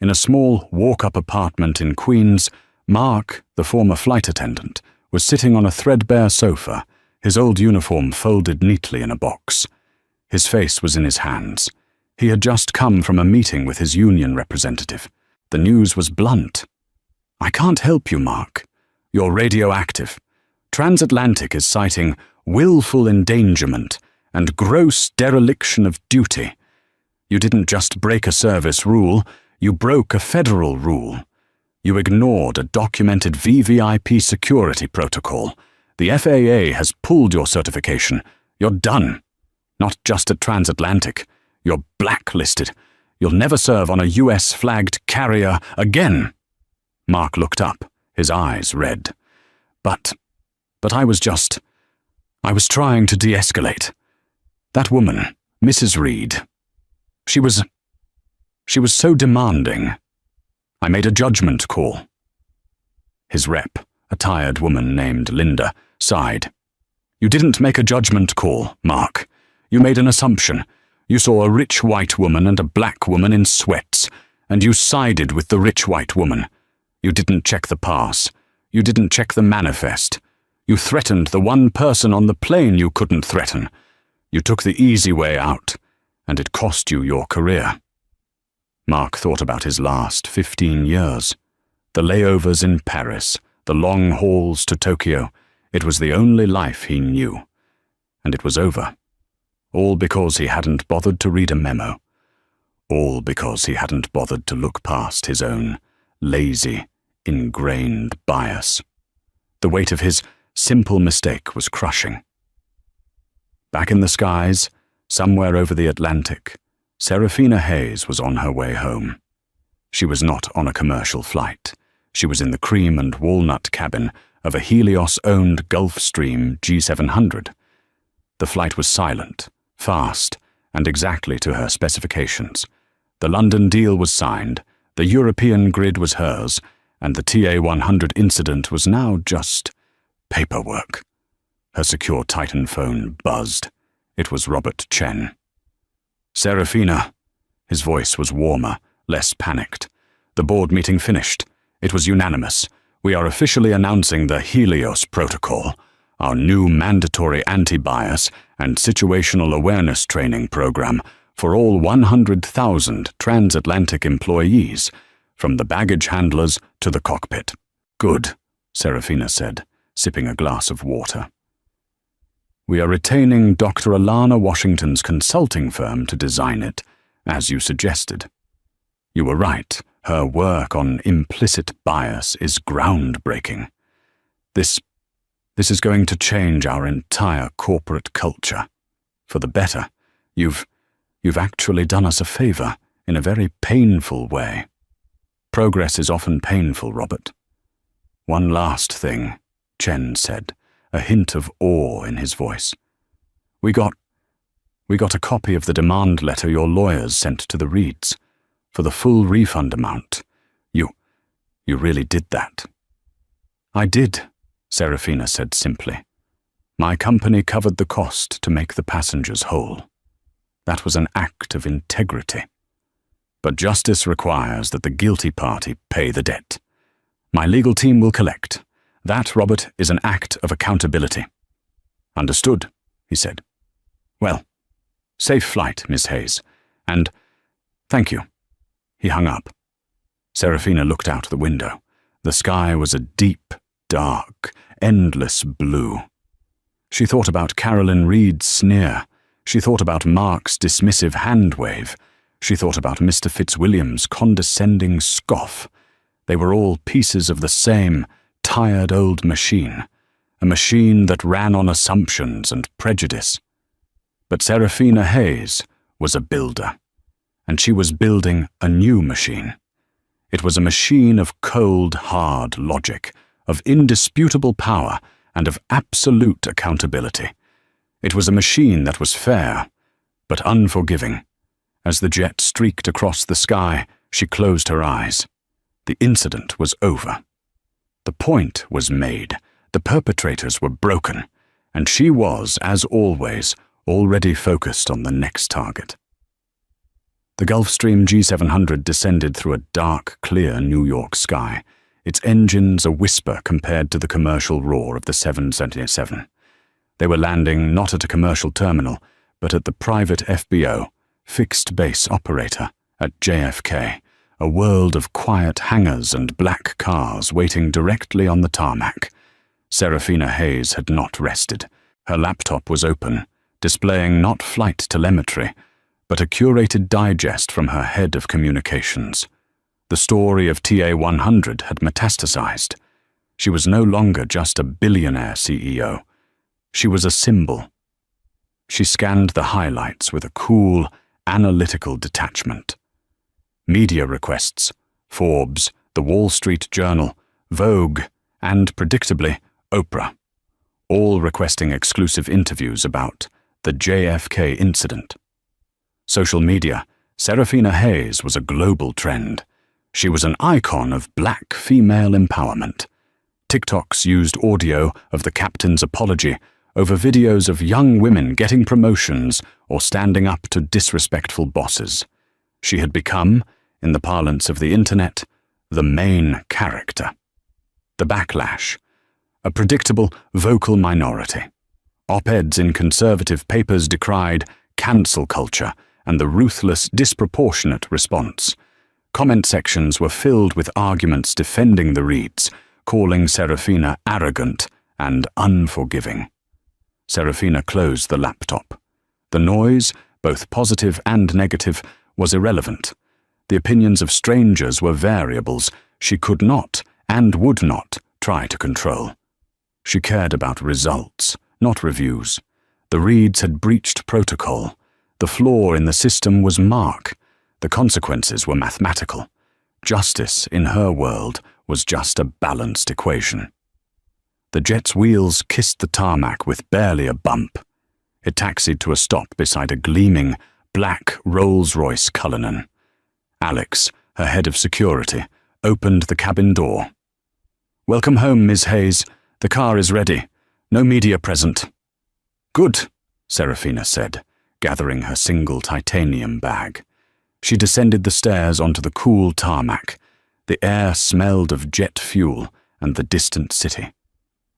In a small walk-up apartment in Queens, Mark, the former flight attendant, was sitting on a threadbare sofa, his old uniform folded neatly in a box. His face was in his hands. He had just come from a meeting with his union representative. The news was blunt. I can't help you, Mark. You're radioactive. Transatlantic is citing willful endangerment and gross dereliction of duty. You didn't just break a service rule, you broke a federal rule. You ignored a documented VVIP security protocol. The FAA has pulled your certification. You're done. Not just at Transatlantic. You're blacklisted. You'll never serve on a US-flagged carrier again. Mark looked up, his eyes red. But I was trying to de-escalate. That woman, Mrs. Reed, She was so demanding. I made a judgment call. His rep, a tired woman named Linda, sighed. You didn't make a judgment call, Mark. You made an assumption. You saw a rich white woman and a black woman in sweats, and you sided with the rich white woman. You didn't check the pass. You didn't check the manifest. You threatened the one person on the plane you couldn't threaten. You took the easy way out, and it cost you your career. Mark thought about his last 15 years. The layovers in Paris, the long hauls to Tokyo. It was the only life he knew. And it was over. All because he hadn't bothered to read a memo. All because he hadn't bothered to look past his own lazy, ingrained bias. The weight of his simple mistake was crushing. Back in the skies, somewhere over the Atlantic, Serafina Hayes was on her way home. She was not on a commercial flight. She was in the cream and walnut cabin of a Helios-owned Gulfstream G700. The flight was silent, fast, and exactly to her specifications. The London deal was signed, the European grid was hers, and the TA-100 incident was now just paperwork. Her secure Titan phone buzzed. It was Robert Chen. Serafina. His voice was warmer, less panicked. The board meeting finished. It was unanimous. We are officially announcing the Helios Protocol, our new mandatory anti-bias and situational awareness training program for all 100,000 transatlantic employees, from the baggage handlers to the cockpit. Good, Serafina said, sipping a glass of water. "We are retaining Dr. Alana Washington's consulting firm to design it, as you suggested. You were right, her work on implicit bias is groundbreaking. This is going to change our entire corporate culture. For the better. You've actually done us a favor in a very painful way. Progress is often painful, Robert." "One last thing," Chen said, a hint of awe in his voice. We got a copy of the demand letter your lawyers sent to the Reeds. For the full refund amount. You really did that." "I did," Serafina said simply. "My company covered the cost to make the passengers whole. That was an act of integrity. But justice requires that the guilty party pay the debt. My legal team will collect. That, Robert, is an act of accountability." "Understood," he said. "Well, safe flight, Miss Hayes, and thank you." He hung up. Serafina looked out the window. The sky was a deep, dark, endless blue. She thought about Carolyn Reed's sneer. She thought about Mark's dismissive hand wave. She thought about Mr. Fitzwilliam's condescending scoff. They were all pieces of the same tired old machine, a machine that ran on assumptions and prejudice. But Serafina Hayes was a builder, and she was building a new machine. It was a machine of cold, hard logic, of indisputable power, and of absolute accountability. It was a machine that was fair, but unforgiving. As the jet streaked across the sky, she closed her eyes. The incident was over. The point was made. The perpetrators were broken, and she was, as always, already focused on the next target. The Gulfstream G700 descended through a dark, clear New York sky, its engines a whisper compared to the commercial roar of the 777. They were landing not at a commercial terminal, but at the private FBO, fixed base operator, at JFK, a world of quiet hangars and black cars waiting directly on the tarmac. Serafina Hayes had not rested. Her laptop was open, displaying not flight telemetry, but a curated digest from her head of communications. The story of TA-100 had metastasized. She was no longer just a billionaire CEO. She was a symbol. She scanned the highlights with a cool, analytical detachment. Media requests, Forbes, The Wall Street Journal, Vogue, and, predictably, Oprah, all requesting exclusive interviews about the JFK incident. Social media, Serafina Hayes was a global trend. She was an icon of black female empowerment. TikToks used audio of the captain's apology over videos of young women getting promotions or standing up to disrespectful bosses. She had become, in the parlance of the internet, the main character. The backlash, a predictable vocal minority. Op-eds in conservative papers decried cancel culture and the ruthless, disproportionate response. Comment sections were filled with arguments defending the Reeds, calling Serafina arrogant and unforgiving. Serafina closed the laptop. The noise, both positive and negative, was irrelevant. The opinions of strangers were variables she could not and would not try to control. She cared about results, not reviews. The Reeds had breached protocol. The flaw in the system was Mark. The consequences were mathematical. Justice, in her world, was just a balanced equation. The jet's wheels kissed the tarmac with barely a bump. It taxied to a stop beside a gleaming, black Rolls-Royce Cullinan. Alex, her head of security, opened the cabin door. "Welcome home, Ms. Hayes. The car is ready. No media present." "Good," Serafina said, gathering her single titanium bag. She descended the stairs onto the cool tarmac. The air smelled of jet fuel and the distant city.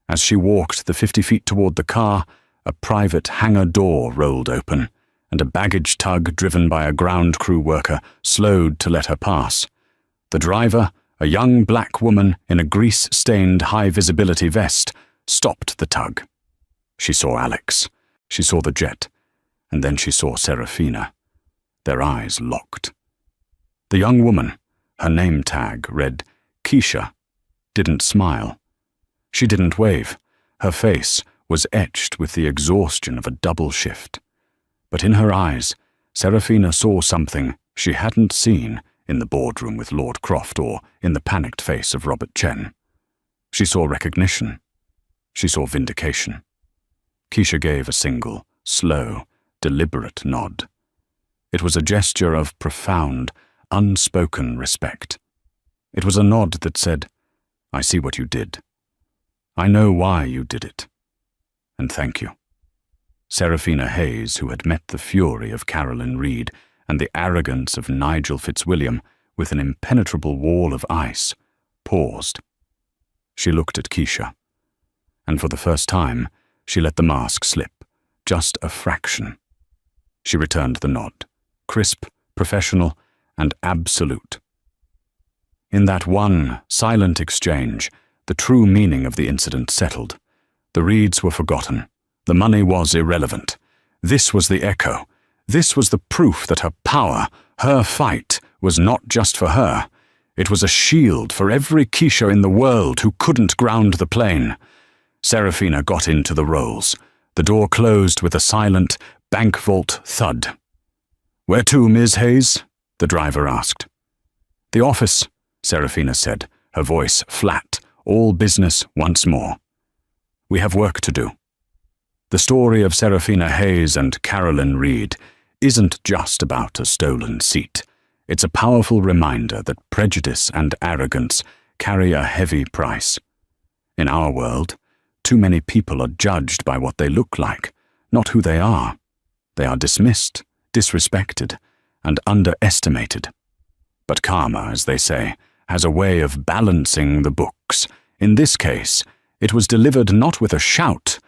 As she walked the 50 feet toward the car, a private hangar door rolled open, and a baggage tug driven by a ground crew worker slowed to let her pass. The driver, a young black woman in a grease-stained high-visibility vest, stopped the tug. She saw Alex. She saw the jet. And then she saw Serafina. Their eyes locked. The young woman, her name tag read Keisha, didn't smile. She didn't wave. Her face was etched with the exhaustion of a double shift. But in her eyes, Serafina saw something she hadn't seen in the boardroom with Lord Croft or in the panicked face of Robert Chen. She saw recognition. She saw vindication. Keisha gave a single, slow, deliberate nod. It was a gesture of profound, unspoken respect. It was a nod that said, "I see what you did. I know why you did it. And thank you." Serafina Hayes, who had met the fury of Carolyn Reed and the arrogance of Nigel Fitzwilliam with an impenetrable wall of ice, paused. She looked at Keisha, and for the first time, she let the mask slip, just a fraction. She returned the nod, crisp, professional, and absolute. In that one silent exchange, the true meaning of the incident settled. The Reeds were forgotten. The money was irrelevant. This was the echo. This was the proof that her power, her fight, was not just for her. It was a shield for every Keisha in the world who couldn't ground the plane. Serafina got into the rolls. The door closed with a silent, bank vault thud. "Where to, Ms. Hayes?" the driver asked. "The office," Serafina said, her voice flat, all business once more. "We have work to do." The story of Serafina Hayes and Carolyn Reed isn't just about a stolen seat. It's a powerful reminder that prejudice and arrogance carry a heavy price. In our world, too many people are judged by what they look like, not who they are. They are dismissed, disrespected, and underestimated. But karma, as they say, has a way of balancing the books. In this case, it was delivered not with a shout,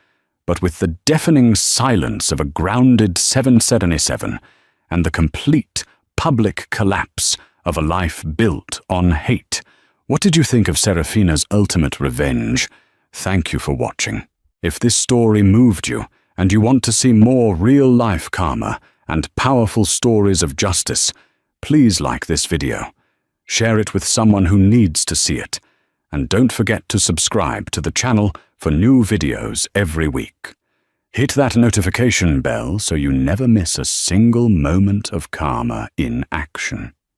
but with the deafening silence of a grounded 777 and the complete public collapse of a life built on hate. What did you think of Serafina's ultimate revenge? Thank you for watching. If this story moved you, and you want to see more real-life karma and powerful stories of justice, please like this video. Share it with someone who needs to see it. And don't forget to subscribe to the channel for new videos every week. Hit that notification bell so you never miss a single moment of karma in action.